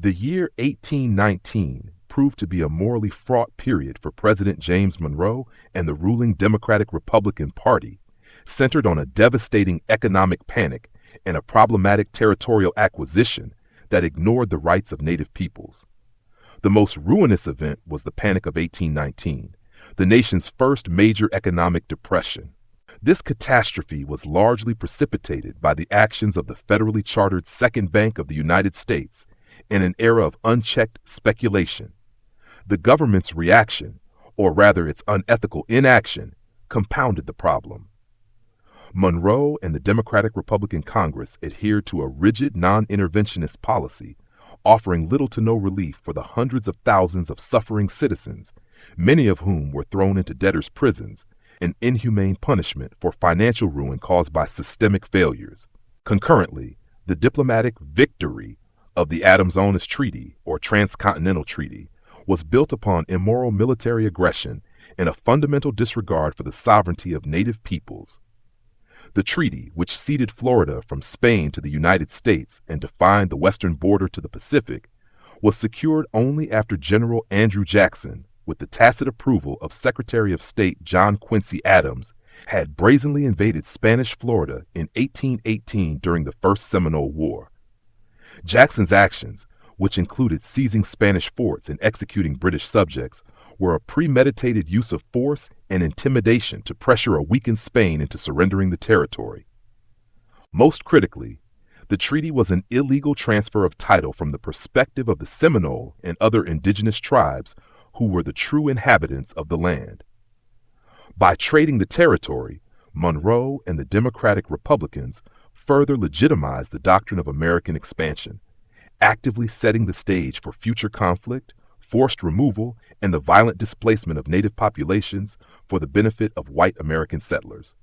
The year 1819 proved to be a morally fraught period for President James Monroe and the ruling Democratic-Republican Party, centered on a devastating economic panic and a problematic territorial acquisition that ignored the rights of Native peoples. The most ruinous event was the Panic of 1819, the nation's first major economic depression. This catastrophe was largely precipitated by the actions of the federally chartered Second Bank of the United States in an era of unchecked speculation. The government's reaction, or rather its unethical inaction, compounded the problem. Monroe and the Democratic-Republican Congress adhered to a rigid non-interventionist policy, offering little to no relief for the hundreds of thousands of suffering citizens, many of whom were thrown into debtors' prisons, an inhumane punishment for financial ruin caused by systemic failures. Concurrently, the diplomatic victory of the Adams-Onís Treaty, or Transcontinental Treaty, was built upon immoral military aggression and a fundamental disregard for the sovereignty of Native peoples. The treaty, which ceded Florida from Spain to the United States and defined the western border to the Pacific, was secured only after General Andrew Jackson, with the tacit approval of Secretary of State John Quincy Adams, had brazenly invaded Spanish Florida in 1818 during the First Seminole War. Jackson's actions, which included seizing Spanish forts and executing British subjects, were a premeditated use of force and intimidation to pressure a weakened Spain into surrendering the territory. Most critically, the treaty was an illegal transfer of title from the perspective of the Seminole and other indigenous tribes who were the true inhabitants of the land. By trading the territory, Monroe and the Democratic Republicans further legitimized the doctrine of American expansion, actively setting the stage for future conflict, forced removal, and the violent displacement of Native populations for the benefit of white American settlers.